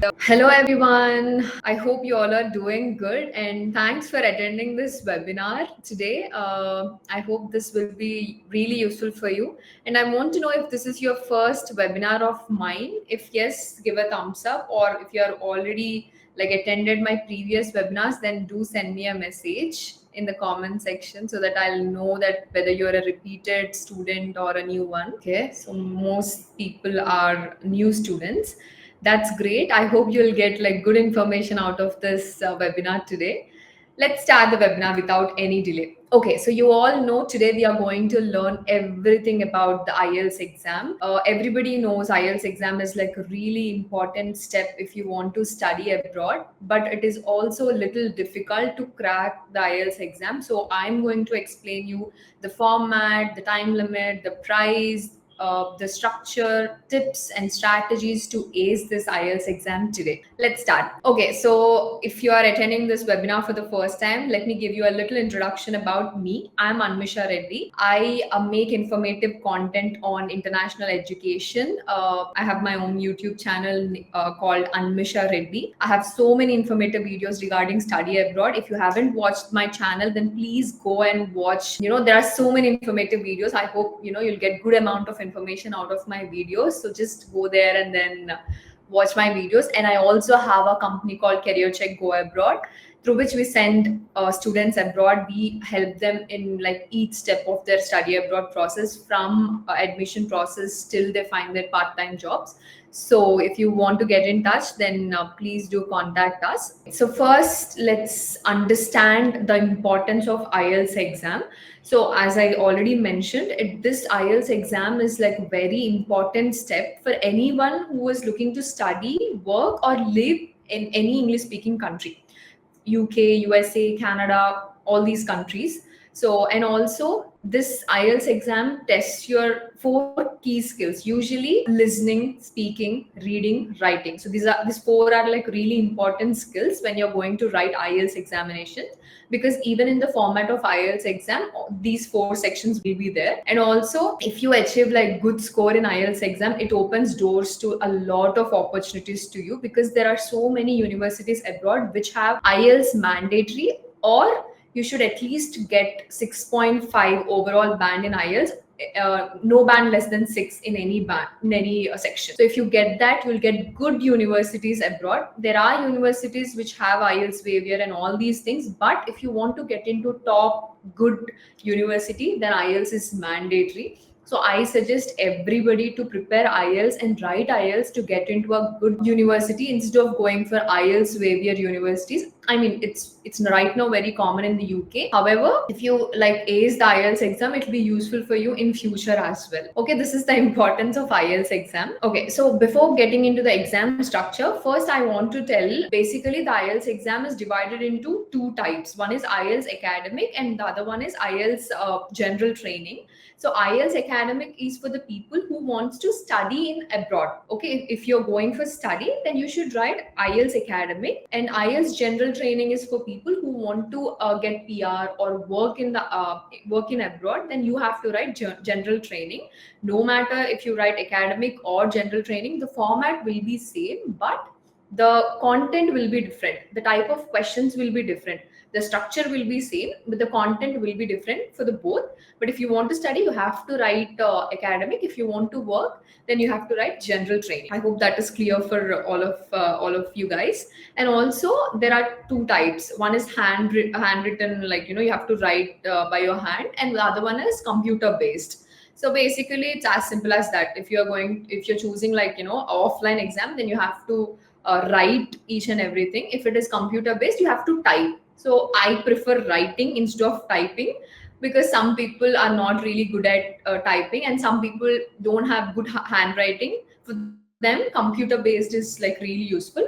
Hello everyone. I hope you all are doing good and thanks for attending this webinar today. I hope this will be really useful for you. And I want to know if this is your first webinar of mine. If yes, give a thumbs up, or if you are already attended my previous webinars, then do send me a message in the comment section so that I'll know that whether you're a repeated student or a new one. Okay, so most people are new students. That's great. I hope you'll get good information out of this webinar today. Let's start the webinar without any delay. Okay, so you all know today we are going to learn everything about the IELTS exam. Everybody knows IELTS exam is a really important step if you want to study abroad, but it is also a little difficult to crack the IELTS exam. So I'm going to explain you the format, the time limit, the price, the structure, tips, and strategies to ace this IELTS exam today. Let's start. Okay, so if you are attending this webinar for the first time, let me give you a little introduction about me. I'm Anmisha Reddy. I make informative content on international education. I have my own YouTube channel called Anmisha Reddy. I have so many informative videos regarding study abroad. If you haven't watched my channel, then please go and watch. There are so many informative videos. I hope you'll get good amount of information out of my videos. So just go there and then watch my videos. And I also have a company called Careercheq Go Abroad, through which we send students abroad. We help them in each step of their study abroad process, from admission process till they find their part-time jobs. So if you want to get in touch, then please do contact us. So first, let's understand the importance of IELTS exam. So as I already mentioned, this IELTS exam is very important step for anyone who is looking to study, work, or live in any English speaking country. UK, USA, Canada, all these countries. So, and also this IELTS exam tests your 4 key skills, usually listening, speaking, reading, writing. So these 4 are really important skills when you're going to write IELTS examinations, because even in the format of IELTS exam, these 4 sections will be there. And also, if you achieve good score in IELTS exam, it opens doors to a lot of opportunities to you, because there are so many universities abroad which have IELTS mandatory, or you should at least get 6.5 overall band in IELTS. No band less than 6 in any band, in any section. So if you get that, you'll get good universities abroad. There are universities which have IELTS waiver and all these things, but if you want to get into top good university, then IELTS is mandatory. So I suggest everybody to prepare IELTS and write IELTS to get into a good university instead of going for IELTS waiver universities. I mean, it's right now very common in the UK. However, if you ace the IELTS exam, it will be useful for you in future as well. Okay, this is the importance of IELTS exam. Okay, so before getting into the exam structure, first I want to tell, basically the IELTS exam is divided into 2 types. One is IELTS academic and the other one is IELTS general training. So IELTS academic is for the people who wants to study in abroad. Okay, if you're going for study, then you should write IELTS academic. And IELTS general training is for people who want to get PR or work in abroad. Then you have to write general training. No matter if you write academic or general training, the format will be same, but the content will be different. The type of questions will be different. The structure will be same, but the content will be different for the both. But if you want to study, you have to write academic. If you want to work, then you have to write general training. I hope that is clear for all of you guys. And also, there are 2 types. One is handwritten, you have to write by your hand, and the other one is computer based. So basically, it's as simple as that. If you're choosing offline exam, then you have to write each and everything. If it is computer based, you have to type. So I prefer writing instead of typing, because some people are not really good at typing, and some people don't have good handwriting. For them, computer based is really useful.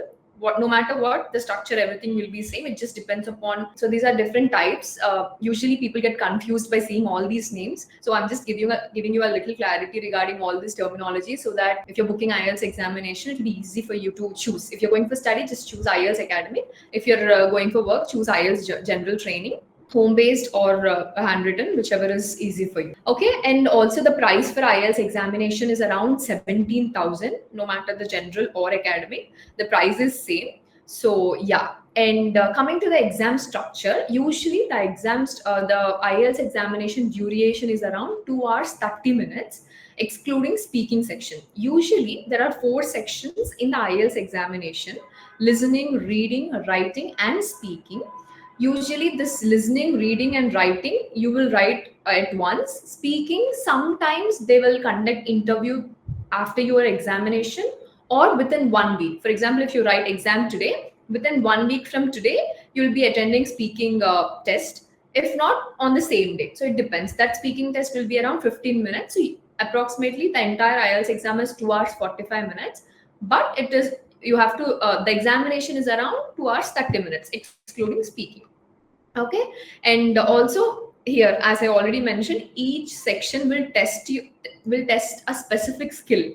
No matter what, the structure, everything will be same. It just depends upon. So these are different types. Usually people get confused by seeing all these names. So I'm just giving you a little clarity regarding all this terminology, so that if you're booking IELTS examination, it'll be easy for you to choose. If you're going for study, just choose IELTS academic. If you're going for work, choose IELTS general training. home based or handwritten, whichever is easy for you. Okay, and also the price for IELTS examination is around 17,000, no matter the general or academic. The price is same. So yeah, and coming to the exam structure, usually the IELTS examination duration is around 2 hours 30 minutes, excluding speaking section. Usually there are 4 sections in the IELTS examination: listening, reading, writing, and speaking. Usually this listening, reading, and writing, you will write at once. Speaking, sometimes they will conduct interview after your examination or within 1 week. For example, if you write exam today, within 1 week from today you will be attending speaking test, if not on the same day. So it depends. That speaking test will be around 15 minutes. So approximately the entire IELTS exam is 2 hours 45 minutes, but it is, you have to the examination is around 2 hours 30 minutes, excluding speaking. Okay, and also here, as I already mentioned, each section will test a specific skill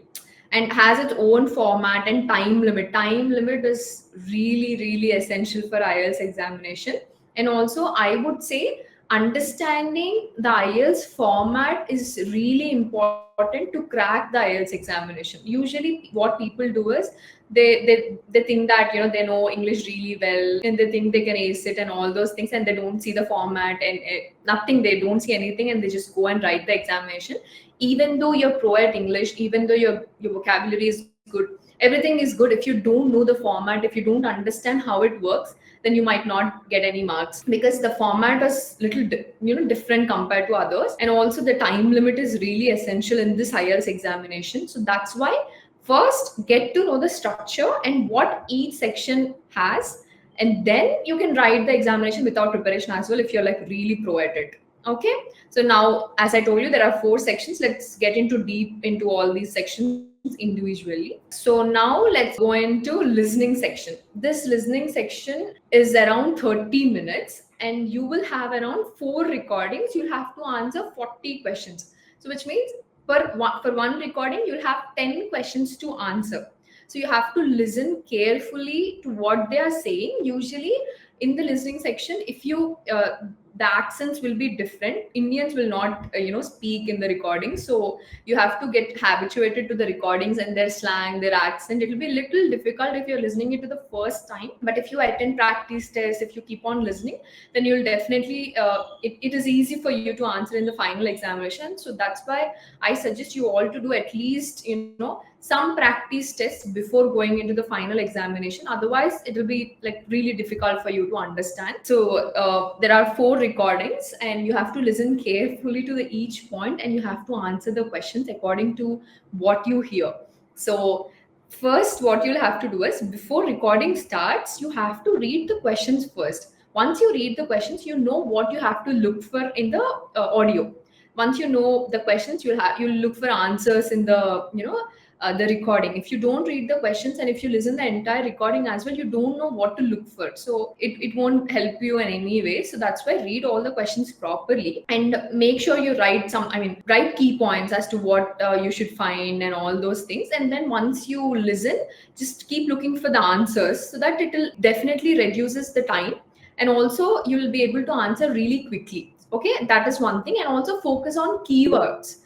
and has its own format and time limit. Time limit is really essential for IELTS examination. And also I would say understanding the IELTS format is really important to crack the IELTS examination. Usually what people do is they think that they know English really well, and they think they can ace it and all those things, and they don't see the format and nothing. They don't see anything, and they just go and write the examination. Even though you're pro at English, even though your vocabulary is good, everything is good, if you don't know the format, if you don't understand how it works, then you might not get any marks, because the format is little different compared to others. And also the time limit is really essential in this IELTS examination. So that's why first get to know the structure and what each section has, and then you can write the examination without preparation as well, if you're like really pro at it. Okay, so now, as I told you, there are 4 sections. Let's get into deep into all these sections individually. So now let's go into listening section. This listening section is around 30 minutes, and you will have around 4 recordings. You'll have to answer 40 questions. So which means for one recording, you'll have 10 questions to answer. So you have to listen carefully to what they are saying. Usually in the listening section, if you the accents will be different. Indians will not speak in the recording, so you have to get habituated to the recordings and their slang, their accent. It will be a little difficult if you're listening it to the first time, but if you attend practice tests, if you keep on listening, then you'll definitely it is easy for you to answer in the final examination. So that's why I suggest you all to do at least some practice tests before going into the final examination. Otherwise it will be like really difficult for you to understand. So there are 4 recordings, and you have to listen carefully to each point, and you have to answer the questions according to what you hear. So first, what you'll have to do is, before recording starts, you have to read the questions first. Once you read the questions, you know what you have to look for in the audio. Once you know the questions, you'll look for answers in the recording. If you don't read the questions and if you listen the entire recording as well, you don't know what to look for, so it won't help you in any way. So that's why read all the questions properly, and make sure you write key points as to what you should find and all those things. And then once you listen, just keep looking for the answers, so that it will definitely reduces the time, and also you will be able to answer really quickly. Okay, that is one thing. And also focus on keywords.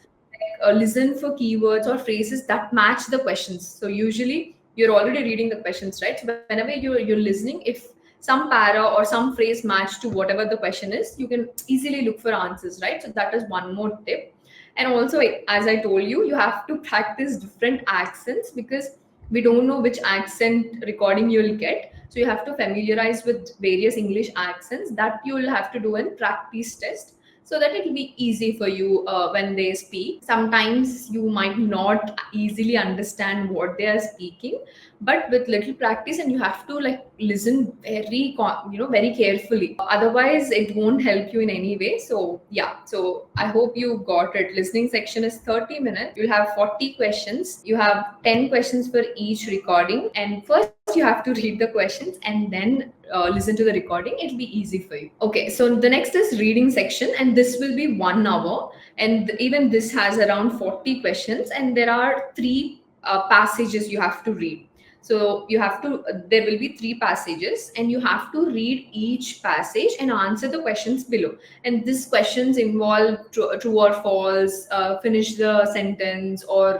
Listen for keywords or phrases that match the questions. So usually you're already reading the questions, right? So whenever you're listening, if some para or some phrase match to whatever the question is, you can easily look for answers, right? So that is one more tip. And also, as I told you, you have to practice different accents, because we don't know which accent recording you'll get. So you have to familiarize with various English accents that you will have to do in practice test, so that it will be easy for you when they speak. Sometimes you might not easily understand what they are speaking, but with little practice, and you have to listen very carefully. Otherwise it won't help you in any way. So yeah, so I hope you got it. Listening section is 30 minutes. You'll have 40 questions. You have 10 questions for each recording, and first you have to read the questions and then listen to the recording. It'll be easy for you. Okay, so the next is reading section, and this will be 1 hour, and even this has around 40 questions, and there are 3 passages you have to read. So you have to, there will be 3 passages, and you have to read each passage and answer the questions below. And these questions involve true or false, finish the sentence, or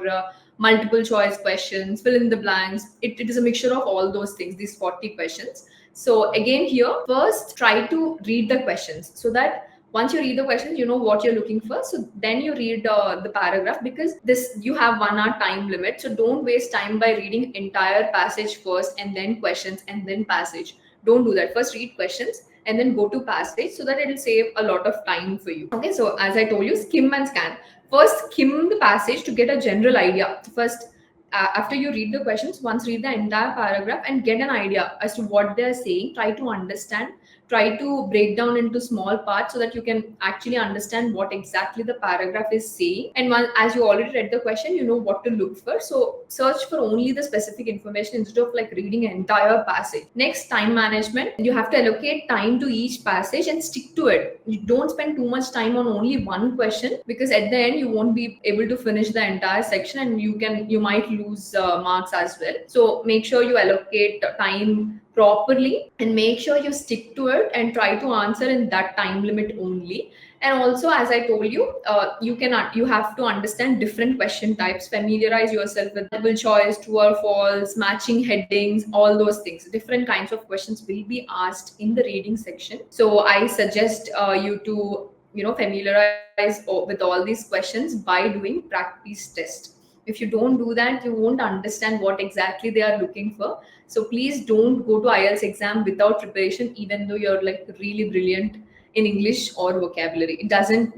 multiple choice questions, fill in the blanks. It is a mixture of all those things, these 40 questions. So again, here, first try to read the questions, so that once you read the questions, you know what you're looking for. So then you read the paragraph, because this, you have 1 hour time limit. So don't waste time by reading entire passage first and then questions and then passage. Don't do that. First read questions and then go to passage, so that it will save a lot of time for you. Okay, so as I told you, skim and scan. First skim the passage to get a general idea. First, after you read the questions, once read the entire paragraph and get an idea as to what they're saying. Try to understand, try to break down into small parts, so that you can actually understand what exactly the paragraph is saying. And as you already read the question, you know what to look for. So search for only the specific information instead of like reading an entire passage. Next, time management. You have to allocate time to each passage and stick to it. You don't spend too much time on only one question, because at the end you won't be able to finish the entire section, and you might lose marks as well. So make sure you allocate time properly, and make sure you stick to it and try to answer in that time limit only. And also, as I told you, you have to understand different question types, familiarize yourself with multiple choice, true or false, matching headings, all those things. Different kinds of questions will be asked in the reading section. So I suggest you to familiarize with all these questions by doing practice test. If you don't do that, you won't understand what exactly they are looking for. So please don't go to IELTS exam without preparation, even though you're like really brilliant in English or vocabulary. It doesn't,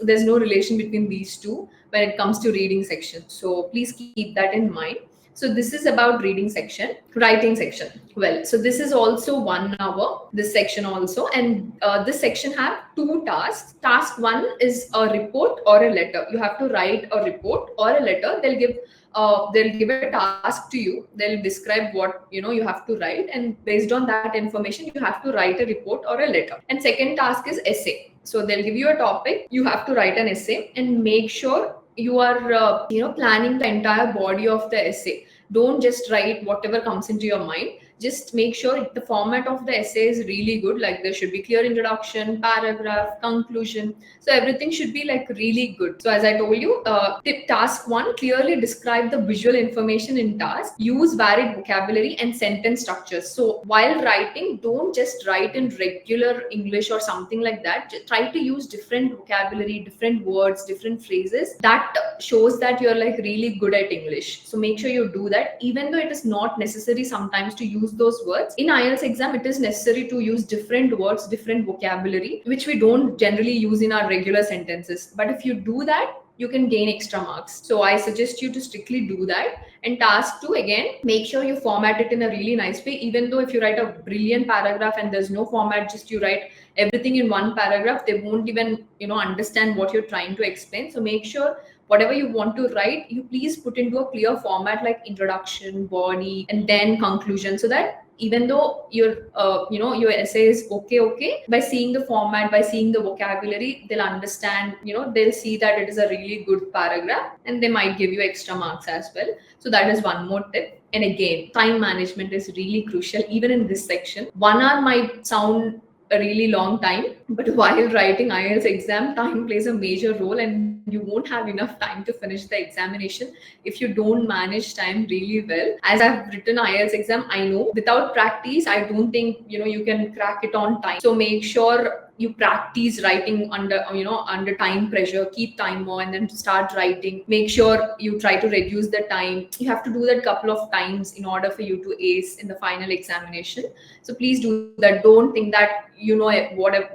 there's no relation between these two when it comes to reading section. So please keep that in mind. So this is about reading section. Writing section. Well, so this is also 1 hour, this section also. And this section have 2 tasks. Task 1 is a report or a letter. You have to write a report or a letter. They'll give a task to you. They'll describe what you have to write, and based on that information you have to write a report or a letter. And second task is essay. So they'll give you a topic, you have to write an essay, and make sure you are planning the entire body of the essay. Don't just write whatever comes into your mind. Just make sure the format of the essay is really good. Like there should be clear introduction, paragraph, conclusion. So everything should be like really good. So as I told you, tip task 1, clearly describe the visual information in task. Use varied vocabulary and sentence structures. So while writing, don't just write in regular English or something like that. Just try to use different vocabulary, different words, different phrases. That shows that you're like really good at English. So make sure you do that, even though it is not necessary sometimes to use those words. In IELTS exam, it is necessary to use different words, different vocabulary, which we don't generally use in our regular sentences. But if you do that, you can gain extra marks. So I suggest you to strictly do that. And task 2, again, make sure you format it in a really nice way. Even though if you write a brilliant paragraph and there's no format, just you write everything in one paragraph, they won't even understand what you're trying to explain. So make sure whatever you want to write, you please put into a clear format, like introduction, body, and then conclusion, so that even though your essay is okay, by seeing the format, by seeing the vocabulary, they'll understand, they'll see that it is a really good paragraph, and they might give you extra marks as well. So that is one more tip. And again, time management is really crucial even in this section. 1 hour might sound a really long time, but while writing IELTS exam, time plays a major role, and you won't have enough time to finish the examination if you don't manage time really well. As I've written IELTS exam, I know without practice, I don't think you can crack it on time. So make sure you practice writing under time pressure. Keep timer and then start writing. Make sure you try to reduce the time. You have to do that couple of times in order for you to ace in the final examination. So please do that. Don't think that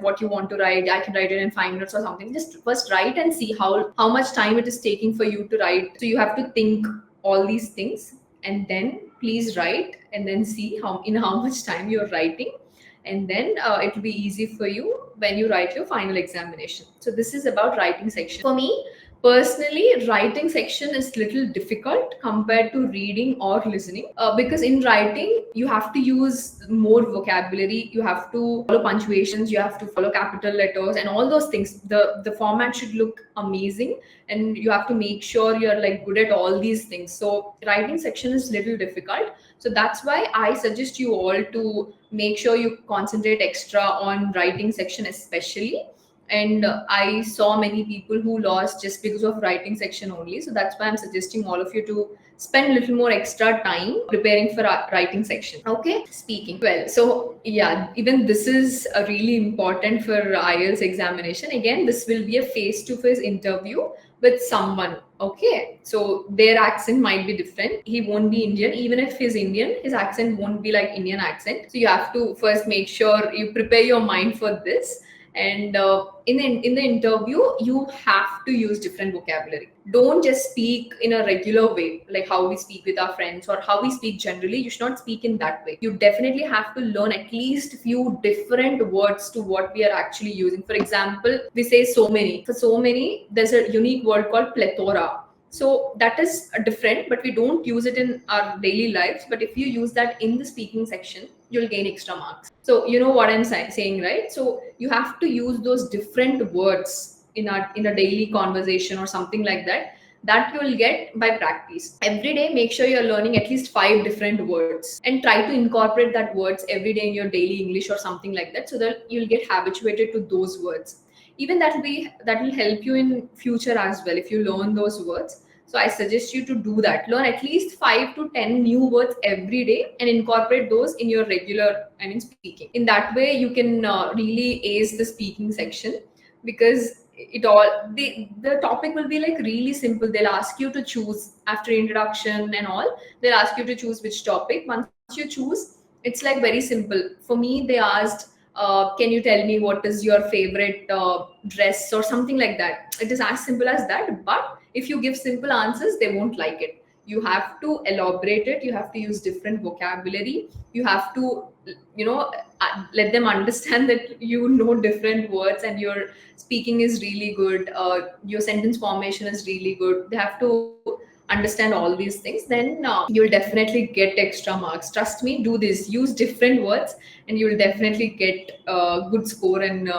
what you want to write, I can write it in 5 minutes or something. Just first write and see how much time it is taking for you to write. So you have to think all these things, and then please write, and then see how much time you're writing, and then it will be easy for you when you write your final examination. So this is about writing section. For me, Personally, writing section is little difficult compared to reading or listening, because in writing you have to use more vocabulary, you have to follow punctuations, you have to follow capital letters and all those things. The format should look amazing, and you have to make sure you're like good at all these things. So writing section is little difficult. So that's why I suggest you all to make sure you concentrate extra on writing section especially. And I saw many people who lost just because of writing section only. So that's why I'm suggesting all of you to spend a little more extra time preparing for writing section. Okay, speaking. Well, so yeah, even this is really important for IELTS examination. Again, this will be a face-to-face interview with someone. Okay, so their accent might be different. He won't be Indian. Even if he's Indian, his accent won't be like Indian accent. So you have to first make sure you prepare your mind for this. And in the interview you have to use different vocabulary. Don't just speak in a regular way like how we speak with our friends or how we speak generally. You should not speak in that way. You definitely have to learn at least few different words to what we are actually using. For example, we say so many. For so many, there's a unique word called plethora. So that is different, but we don't use it in our daily lives. But if you use that in the speaking section, you'll gain extra marks. So you know what I'm saying, right? So you have to use those different words in a daily conversation or something like that. That you will get by practice. Every day, make sure you're learning at least 5 different words and try to incorporate that words every day in your daily English or something like that, so that you'll get habituated to those words. Even that will help you in future as well if you learn those words. So I suggest you to do that. Learn at least 5 to 10 new words every day and incorporate those in your regular, I mean, speaking. In that way, you can really ace the speaking section, because the topic will be like really simple. They'll ask you to choose after introduction and all. They'll ask you to choose which topic. Once you choose, it's like very simple. For me, they asked, can you tell me what is your favorite dress or something like that. It is as simple as that. But if you give simple answers, they won't like it. You have to elaborate it. You have to use different vocabulary. You have to, let them understand that you know different words and your speaking is really good. Your sentence formation is really good. They have to understand all these things. Then you'll definitely get extra marks. Trust me, do this. Use different words and you will definitely get a good score in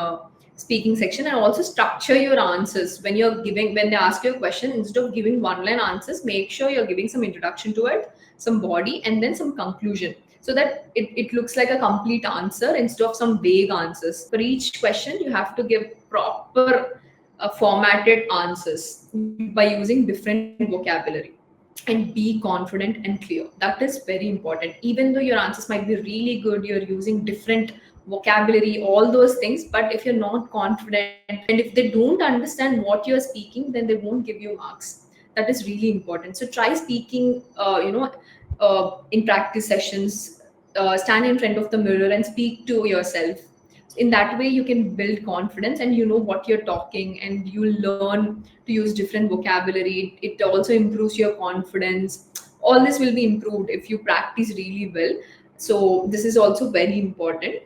speaking section. And also structure your answers when they ask you a question. Instead of giving one line answers, make sure you're giving some introduction to it, some body, and then some conclusion, so that it looks like a complete answer instead of some vague answers. For each question you have to give proper formatted answers by using different vocabulary. And be confident and clear. That is very important. Even though your answers might be really good, you're using different vocabulary, all those things, but if you're not confident and if they don't understand what you're speaking, then they won't give you marks. That is really important. So try speaking in practice sessions. Stand in front of the mirror and speak to yourself. In that way you can build confidence and you know what you're talking, and you learn to use different vocabulary. It also improves your confidence. All this will be improved if you practice really well. So this is also very important.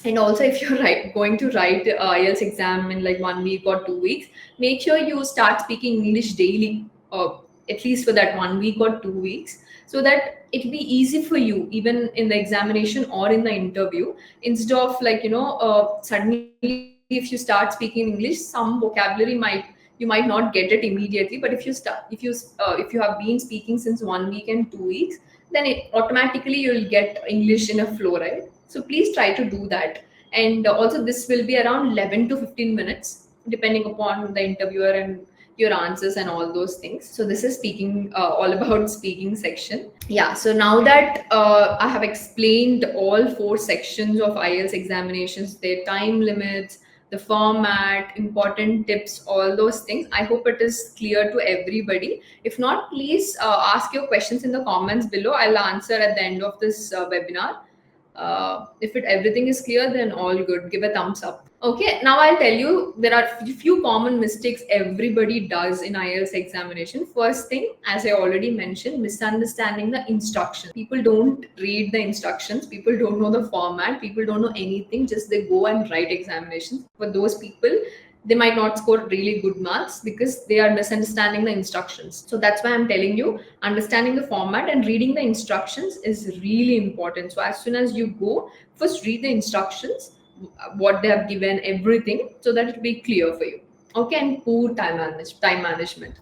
And also, if you're going to write IELTS exam in like 1 week or 2 weeks, make sure you start speaking English daily, at least for that 1 week or 2 weeks, so that it be easy for you even in the examination or in the interview. Instead of suddenly if you start speaking English, some vocabulary you might not get it immediately. But if you have been speaking since 1 week and 2 weeks, then automatically you'll get English in a flow, right? So please try to do that. And also this will be around 11 to 15 minutes depending upon the interviewer and your answers and all those things. So this is speaking, all about speaking section. Yeah, so now that I have explained all 4 sections of IELTS examinations, their time limits, the format, important tips, all those things, I hope it is clear to everybody. If not, please ask your questions in the comments below. I'll answer at the end of this webinar. If everything is clear, then all good. Give a thumbs up. Okay, now I'll tell you, there are few common mistakes everybody does in IELTS examination. First thing, as I already mentioned, misunderstanding the instructions. People don't read the instructions. People don't know the format. People don't know anything. Just they go and write examinations. For those people, they might not score really good marks because they are misunderstanding the instructions. So that's why I'm telling you, understanding the format and reading the instructions is really important. So as soon as you go, first read the instructions, what they have given, everything, so that it will be clear for you. Okay, and poor time management.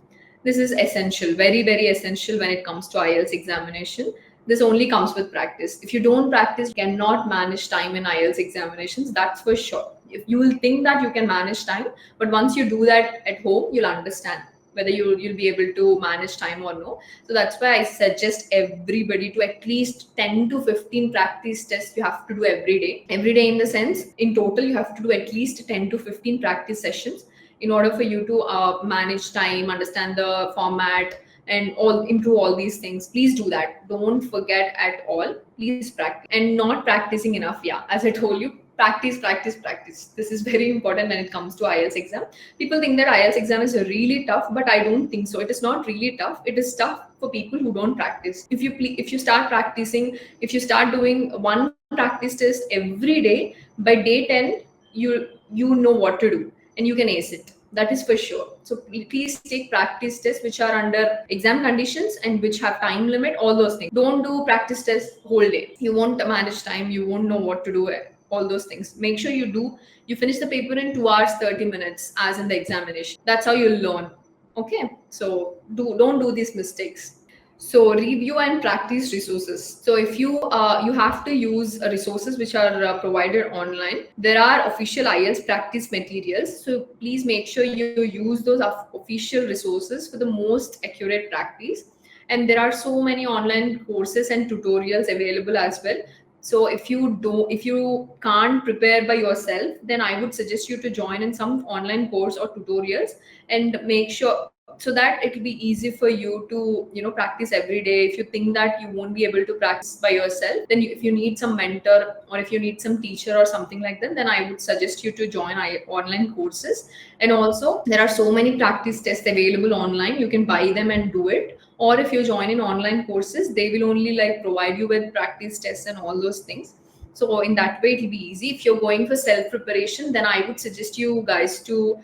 This is essential, very, very essential when it comes to IELTS examination. This only comes with practice. If you don't practice, you cannot manage time in IELTS examinations, that's for sure. If you will think that you can manage time, but once you do that at home, you'll understand whether you'll be able to manage time or no. So that's why I suggest everybody to at least 10 to 15 practice tests you have to do every day. Every day, in the sense, in total you have to do at least 10 to 15 practice sessions in order for you to manage time, understand the format, and all, improve all these things. Please do that, don't forget at all. Please practice. And not practicing enough, yeah, as I told you, practice, practice, practice. This is very important when it comes to IELTS exam. People think that IELTS exam is really tough, but I don't think so. It is not really tough. It is tough for people who don't practice. If you start practicing, if you start doing one practice test every day, by day 10 you know what to do and you can ace it. That is for sure. So please take practice tests which are under exam conditions and which have time limit, all those things. Don't do practice tests whole day. You won't manage time, you won't know what to do, all those things. Make sure you finish the paper in 2 hours 30 minutes as in the examination. That's how you'll learn. Okay, so don't do these mistakes. So review and practice resources. So if you have to use resources which are provided online. There are official IELTS practice materials. So please make sure you use those official resources for the most accurate practice. And there are so many online courses and tutorials available as well. So if you can't prepare by yourself, then I would suggest you to join in some online course or tutorials, and make sure, so that it will be easy for you to practice every day. If you think that you won't be able to practice by yourself, then if you need some mentor or if you need some teacher or something like that, then I would suggest you to join online courses. And also there are so many practice tests available online, you can buy them and do it. Or if you join in online courses, they will only like provide you with practice tests and all those things. So in that way, it will be easy. If you're going for self preparation, then I would suggest you guys to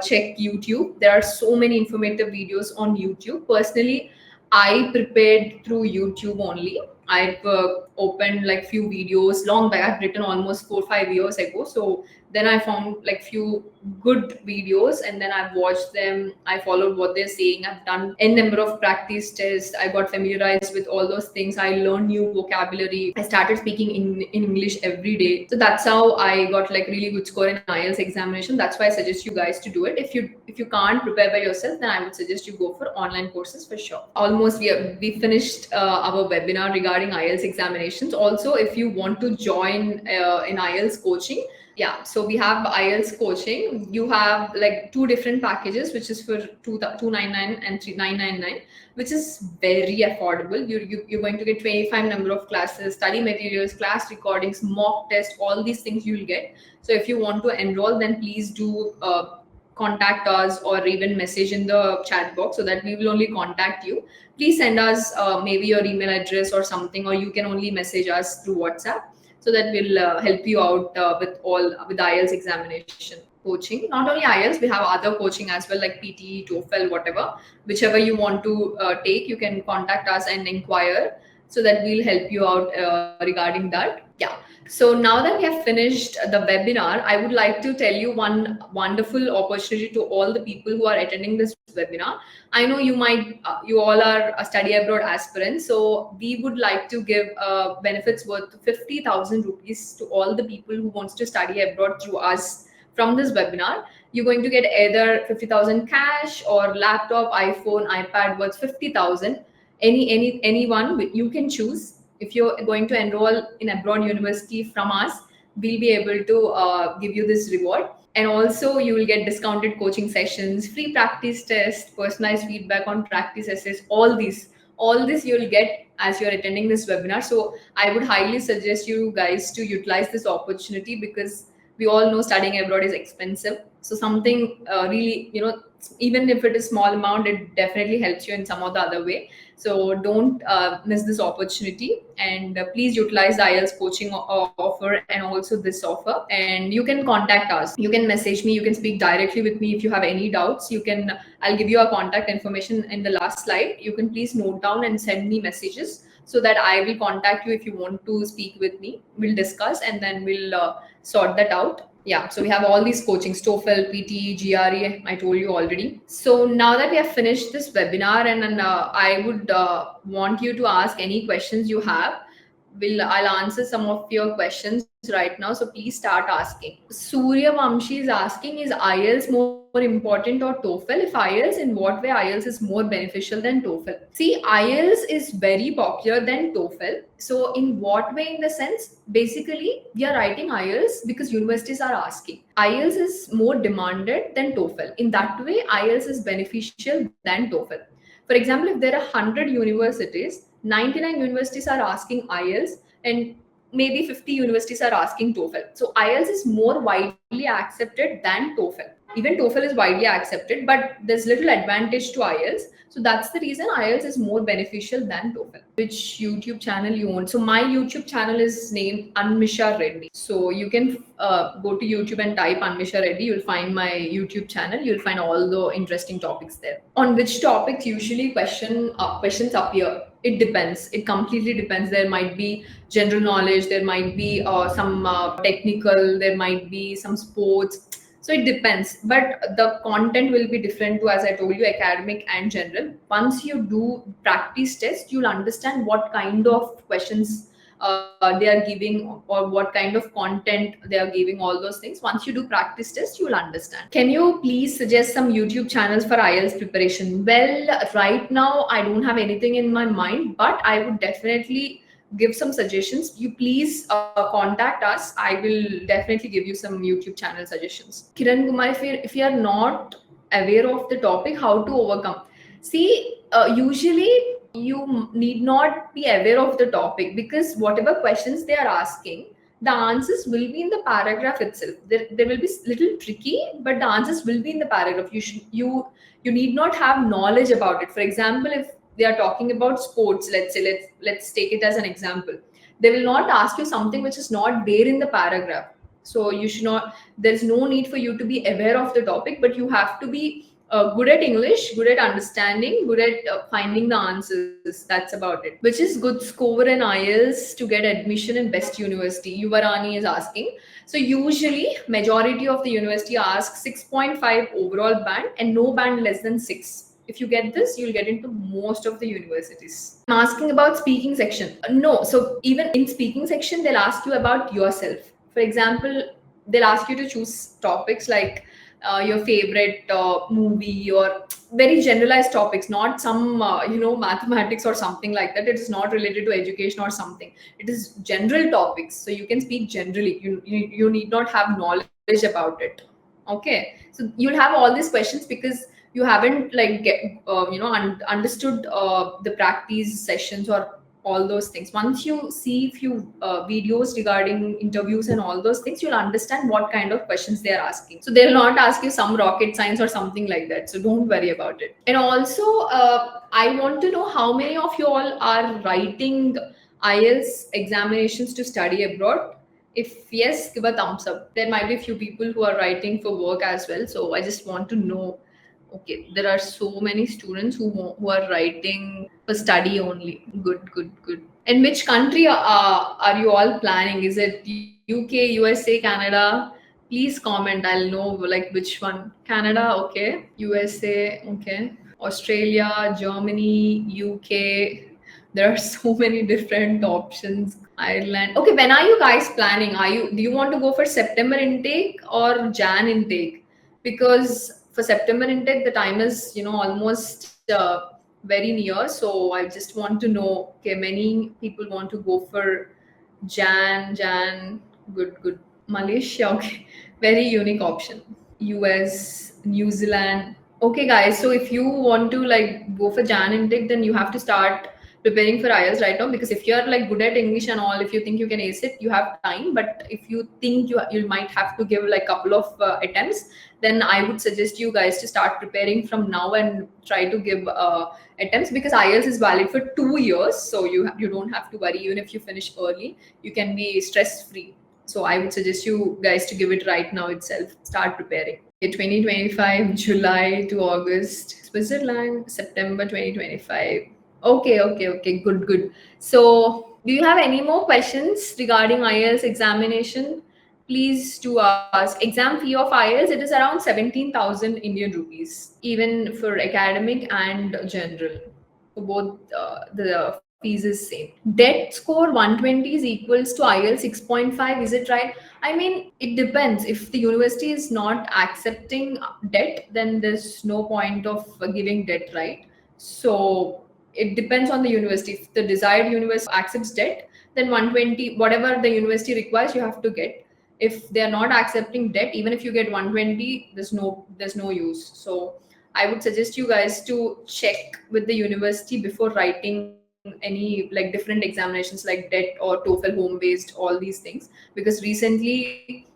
check YouTube. There are so many informative videos on YouTube. Personally, I prepared through YouTube only. I've opened like few videos long back. I've written almost 4 5 years ago. So then I found like few good videos, and then I've watched them. I followed what they're saying. I've done n number of practice tests. I got familiarized with all those things. I learned new vocabulary. I started speaking in English every day. So that's how I got like really good score in IELTS examination. That's why I suggest you guys to do it. If you can't prepare by yourself, then I would suggest you go for online courses for sure. Almost we finished our webinar regarding IELTS examinations. Also, if you want to join in IELTS coaching, yeah, so we have IELTS coaching. You have like two different packages, which is for 299 and 3999, which is very affordable. You're going to get 25 number of classes, study materials, class recordings, mock test, all these things you'll get. So if you want to enroll, then please do contact us or even message in the chat box, so that we will only contact you. Please send us maybe your email address or something, or you can only message us through WhatsApp, so that will help you out with IELTS examination coaching. Not only IELTS, we have other coaching as well, like PTE, TOEFL, whatever. Whichever you want to take, you can contact us and inquire, so that we'll help you out regarding that. Yeah. So now that we have finished the webinar, I would like to tell you one wonderful opportunity to all the people who are attending this webinar. I know you all are a study abroad aspirants, so we would like to give benefits worth 50,000 rupees to all the people who wants to study abroad through us from this webinar. You're going to get either 50,000 cash or laptop, iPhone, iPad worth 50,000. Anyone you can choose. If you're going to enroll in abroad university from us, we'll be able to give you this reward. And also you will get discounted coaching sessions, free practice tests, personalized feedback on practice essays, all this you'll get as you're attending this webinar. So I would highly suggest you guys to utilize this opportunity, because we all know studying abroad is expensive. So something really, Even if it is small amount, it definitely helps you in some or the other way. So don't miss this opportunity, and please utilize the IELTS coaching offer and also this offer. And you can contact us, you can message me, you can speak directly with me if you have any doubts. You can, I'll give you our contact information in the last slide. You can please note down and send me messages so that I will contact you if you want to speak with me. We'll discuss and then we'll sort that out. Yeah, so we have all these coachings, TOEFL, PT, GRE, I told you already. So now that we have finished this webinar, and I would want you to ask any questions you have. I'll answer some of your questions right now. So please start asking. Surya Vamshi is asking, is IELTS more important or TOEFL? If IELTS, in what way IELTS is more beneficial than TOEFL? See, IELTS is very popular than TOEFL. So in what way? In the sense, basically, we are writing IELTS because universities are asking. IELTS is more demanded than TOEFL. In that way, IELTS is beneficial than TOEFL. For example, if there are 100 universities, 99 universities are asking IELTS, and maybe 50 universities are asking TOEFL. So IELTS is more widely accepted than TOEFL. Even TOEFL is widely accepted, but there's little advantage to IELTS. So that's the reason IELTS is more beneficial than TOEFL. Which YouTube channel you own? So my YouTube channel is named Anmisha Reddy. So you can go to YouTube and type Anmisha Reddy. You'll find my YouTube channel. You'll find all the interesting topics there. On which topics usually questions appear? It depends. It completely depends. There might be general knowledge. There might be some technical. There might be some sports. So it depends, but the content will be different too, as I told you, academic and general. Once you do practice test, you'll understand what kind of questions they are giving, or what kind of content they are giving, all those things. Once you do practice test, you'll understand. Can you please suggest some YouTube channels for IELTS preparation? Well, right now I don't have anything in my mind, but I would definitely give some suggestions. You please contact us. I will definitely give you some YouTube channel suggestions. Kiran Kumar, if you are not aware of the topic, how to overcome? See, usually you need not be aware of the topic, because whatever questions they are asking, the answers will be in the paragraph itself. There will be little tricky, but the answers will be in the paragraph. You need not have knowledge about it. For example, if they are talking about sports, let's say, let's take it as an example, they will not ask you something which is not there in the paragraph. So you should not, there's no need for you to be aware of the topic, but you have to be good at English, good at understanding, good at finding the answers. That's about it. Which is good score in IELTS to get admission in best university? Yuvarani is asking. So usually majority of the university asks 6.5 overall band and no band less than 6. If you get this, you'll get into most of the universities. I'm asking about speaking section. No, so even in speaking section, they'll ask you about yourself. For example, they'll ask you to choose topics like your favorite movie, or very generalized topics, not some mathematics or something like that. It is not related to education or something. It is general topics, so you can speak generally. You need not have knowledge about it. Okay, so you'll have all these questions because you haven't understood the practice sessions or all those things. Once you see few videos regarding interviews and all those things, you'll understand what kind of questions they are asking. So they'll not ask you some rocket science or something like that, so don't worry about it. And also I want to know how many of you all are writing IELTS examinations to study abroad. If yes, give a thumbs up. There might be a few people who are writing for work as well, so I just want to know. Okay, there are so many students who are writing for study only. Good. And which country are you all planning? Is it UK, USA, Canada? Please comment. I'll know like which one. Canada, okay. USA, okay. Australia, Germany, UK. There are so many different options. Ireland. Okay, when are you guys planning? Do you want to go for September intake or Jan intake? Because for September intake, the time is almost very near. So I just want to know. Okay, many people want to go for Jan. Good. Malaysia, okay, very unique option. US, New Zealand. Okay, guys. So if you want to like go for Jan intake, then you have to start preparing for IELTS right now, because if you're like good at English and all, if you think you can ace it, you have time. But if you think you might have to give like couple of attempts, then I would suggest you guys to start preparing from now and try to give attempts, because IELTS is valid for 2 years. So you don't have to worry. Even if you finish early, you can be stress free. So I would suggest you guys to give it right now itself. Start preparing. 2025 July to August, Switzerland, September 2025. Okay. Good. So, do you have any more questions regarding IELTS examination? Please do ask. Exam fee of IELTS, it is around 17,000 Indian rupees, even for academic and general. For both, the fees is same. Debt score 120 is equals to IELTS 6.5. Is it right? I mean, it depends. If the university is not accepting debt, then there's no point of giving debt, right? So it depends on the university. If the desired university accepts debt, then 120, whatever the university requires, you have to get. If they are not accepting debt, even if you get 120, there's no use. So I would suggest you guys to check with the university before writing any like different examinations like DET or TOEFL home based, all these things, because recently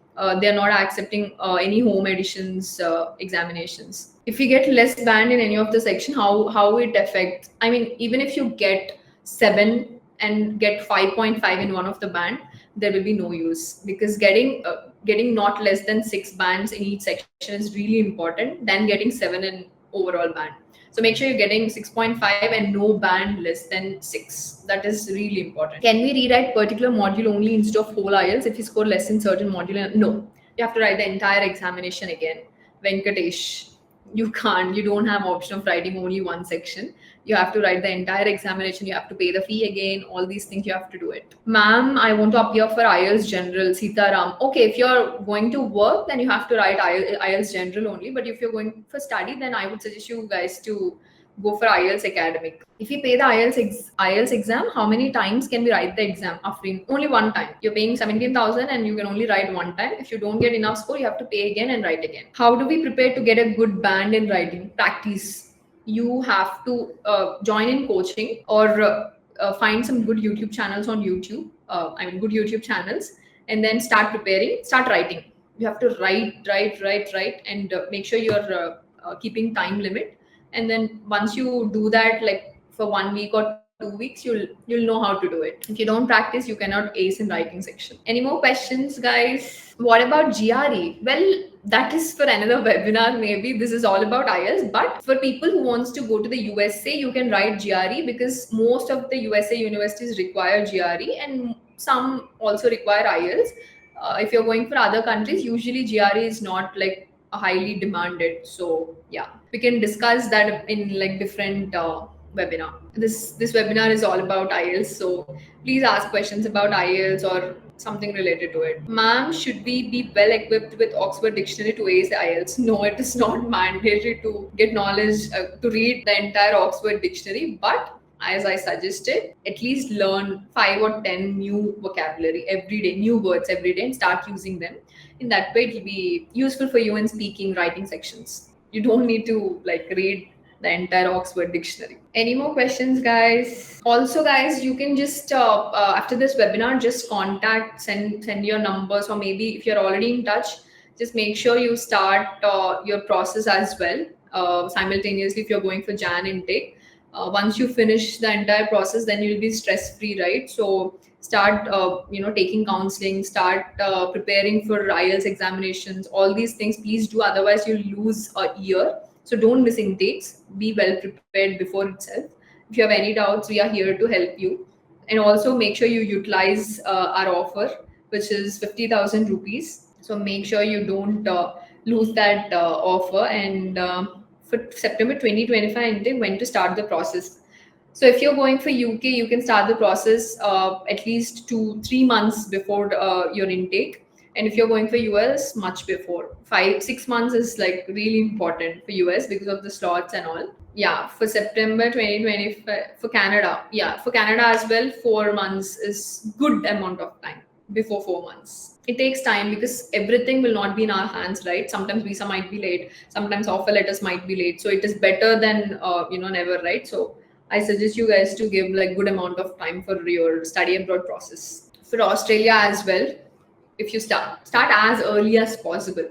they're not accepting any home editions examinations. If you get less band in any of the section, how it affects? I mean, even if you get 7 and get 5.5 in one of the band, there will be no use, because getting not less than 6 bands in each section is really important than getting 7 in overall band. So make sure you're getting 6.5 and no band less than 6. That is really important. Can we rewrite particular module only instead of whole IELTS if you score less in certain module? No, you have to write the entire examination again. Venkatesh, you can't. You don't have option of writing only one section. You have to write the entire examination. You have to pay the fee again. All these things you have to do it. Ma'am, I want to appear for IELTS General. Sitaram. Okay, if you're going to work, then you have to write IELTS General only. But if you're going for study, then I would suggest you guys to go for IELTS Academic. If you pay the IELTS exam, how many times can we write the exam? Afrin, only one time. You're paying 17,000 and you can only write one time. If you don't get enough score, you have to pay again and write again. How do we prepare to get a good band in writing? Practice. You have to join in coaching, or find some good YouTube channels on YouTube. Good YouTube channels, and then start preparing, start writing. You have to write, and make sure you're keeping time limit. And then once you do that, like for 1 week or 2 weeks, you'll know how to do it. If you don't practice, you cannot ace in writing section. Any more questions, guys? What about GRE? Well, that is for another webinar. Maybe this is all about IELTS, but for people who wants to go to the USA, you can write GRE, because most of the USA universities require GRE and some also require IELTS. If you're going for other countries, usually GRE is not like highly demanded. So yeah, we can discuss that in like different webinar. This webinar is all about IELTS, so please ask questions about IELTS or something related to it. Ma'am, should we be well equipped with Oxford Dictionary to ace IELTS? No, it is not mandatory to get knowledge to read the entire Oxford Dictionary, but as I suggested, at least learn 5 or 10 new vocabulary every day, new words every day, and start using them. In that way, it will be useful for you in speaking, writing sections. You don't need to like read the entire Oxford Dictionary. Any more questions, guys? Also, guys, you can just after this webinar, just send your numbers, or maybe if you're already in touch, just make sure you start your process as well simultaneously if you're going for Jan intake. Once you finish the entire process, then you'll be stress free, right? So start taking counseling, start preparing for IELTS examinations, all these things please do, otherwise you'll lose a year. So don't miss intakes, be well prepared before itself. If you have any doubts, we are here to help you. And also make sure you utilize our offer, which is 50,000 rupees. So make sure you don't lose that offer. And for September 2025 intake, when to start the process. So if you're going for UK, you can start the process at least 2-3 months before your intake. And if you're going for US, much before. 5-6 months is like really important for US because of the slots and all. Yeah, for September 2025, for Canada. Yeah, for Canada as well, 4 months is good amount of time before 4 months. It takes time because everything will not be in our hands, right? Sometimes visa might be late, sometimes offer letters might be late. So it is better than never, right? So I suggest you guys to give like good amount of time for your study abroad process. For Australia as well, if you start as early as possible.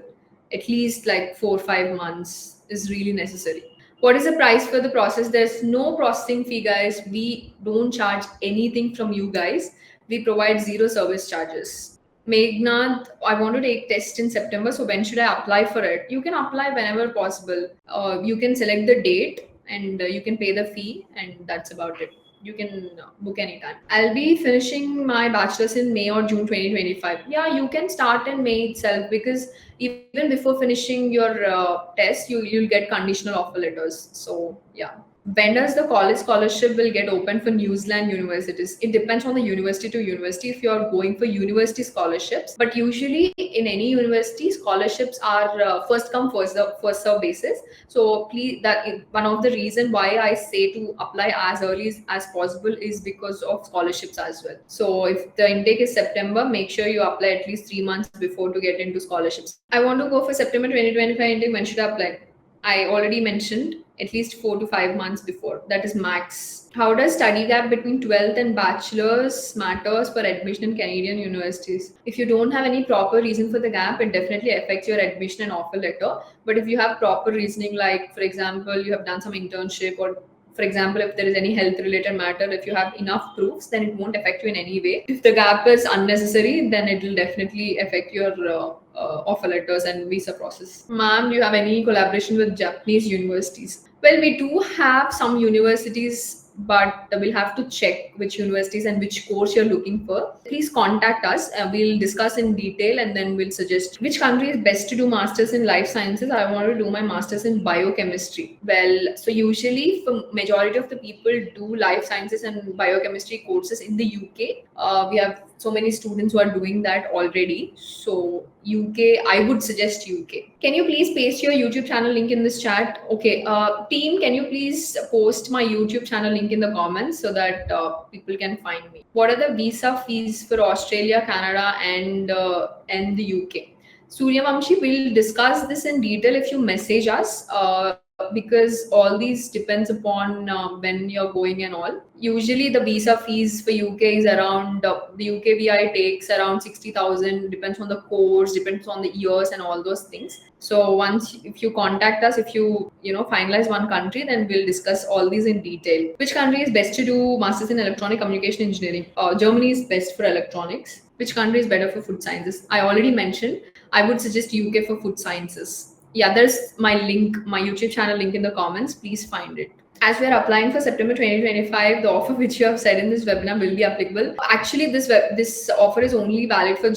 at least like 4 or 5 months is really necessary. What is the price for the process? There's no processing fee, guys. We don't charge anything from you guys. We provide zero service charges. Meghnad, I want to take test in September. So when should I apply for it? You can apply whenever possible. You can select the date and you can pay the fee, and that's about it. You can book anytime. I'll be finishing my bachelor's in May or June 2025. Yeah, you can start in May itself, because even before finishing your test, you'll get conditional offer letters. So yeah. When does the college scholarship will get open for New Zealand universities? It depends on the university to university if you're going for university scholarships. But usually in any university, scholarships are first come first serve basis. So please, that is one of the reason why I say to apply as early as possible is because of scholarships as well. So if the intake is September, make sure you apply at least 3 months before to get into scholarships. I want to go for September 2025 intake. When should I apply? I already mentioned at least 4 to 5 months before. That is max. How does study gap between 12th and bachelor's matters for admission in Canadian universities? If you don't have any proper reason for the gap, it definitely affects your admission and offer letter. But if you have proper reasoning, like for example, you have done some internship, or for example, if there is any health related matter, if you have enough proofs, then it won't affect you in any way. If the gap is unnecessary, then it will definitely affect your offer letters and visa process. Ma'am, do you have any collaboration with Japanese universities? Well, we do have some universities, but we'll have to check which universities and which course you're looking for. Please contact us. We'll discuss in detail, and then we'll suggest which country is best to do masters in life sciences. I want to do my masters in biochemistry. Well, so usually for majority of the people do life sciences and biochemistry courses in the UK. We have so many students who are doing that already. So UK, I would suggest UK. Can you please paste your YouTube channel link in this chat? Okay, team, can you please post my YouTube channel link in the comments so that people can find me? What are the visa fees for Australia, Canada, and the UK? Suryavamshi, we'll discuss this in detail if you message us. Because all these depends upon when you're going and all. Usually the visa fees for UK is around the UK VI takes around 60,000. Depends on the course, depends on the years and all those things. So once if you contact us, if you finalize one country, then we'll discuss all these in detail. Which country is best to do masters in electronic communication engineering? Germany is best for electronics. Which country is better for food sciences? I already mentioned. I would suggest UK for food sciences. Yeah, there's my link, my YouTube channel link in the comments. Please find it. As we are applying for September 2025, the offer which you have said in this webinar will be applicable. Actually, this offer is only valid for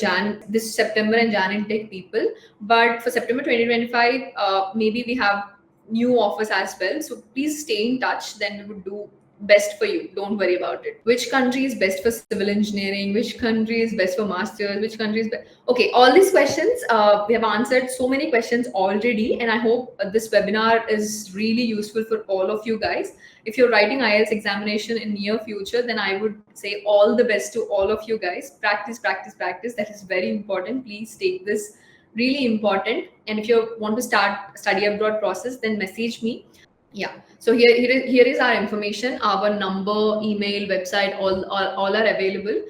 this September and Jan intake people. But for September 2025, maybe we have new offers as well. So please stay in touch. Then we would do best for you. Don't worry about it. Which country is best for civil engineering? Which country is best for masters? Which country is best? Okay, all these questions, we have answered so many questions already, and I hope this webinar is really useful for all of you guys. If you're writing IELTS examination in near future, then I would say all the best to all of you guys. Practice, practice, practice. That is very important. Please take this really important. And if you want to start study abroad process, then message me. Yeah. So here is our information, our number, email, website, all are available,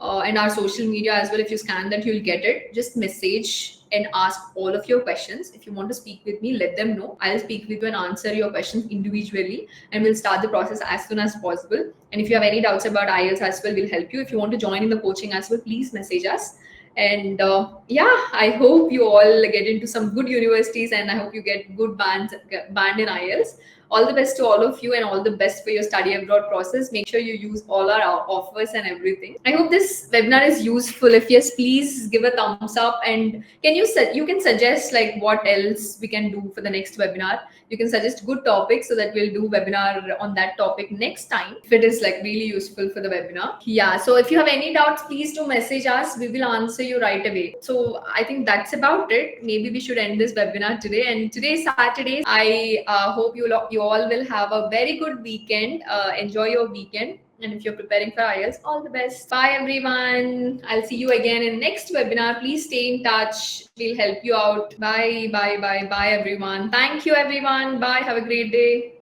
and our social media as well. If you scan that, you'll get it. Just message and ask all of your questions. If you want to speak with me, let them know. I'll speak with you and answer your questions individually, and we'll start the process as soon as possible. And if you have any doubts about IELTS as well, we'll help you. If you want to join in the coaching as well, please message us. And yeah, I hope you all get into some good universities, and I hope you get good band in IELTS. All the best to all of you, and all the best for your study abroad process. Make sure you use all our offers and everything. I hope this webinar is useful. If yes, please give a thumbs up. And you can suggest like what else we can do for the next webinar. You can suggest good topics so that we'll do webinar on that topic next time if it is like really useful for the webinar. Yeah, so if you have any doubts, please do message us. We will answer you right away. So I think that's about it. Maybe we should end this webinar today. And today is Saturday. I hope you all will have a very good weekend. Enjoy your weekend. And if you're preparing for IELTS, all the best. Bye, everyone. I'll see you again in next webinar. Please stay in touch. We'll help you out. Bye, bye, bye, bye, everyone. Thank you, everyone. Bye. Have a great day.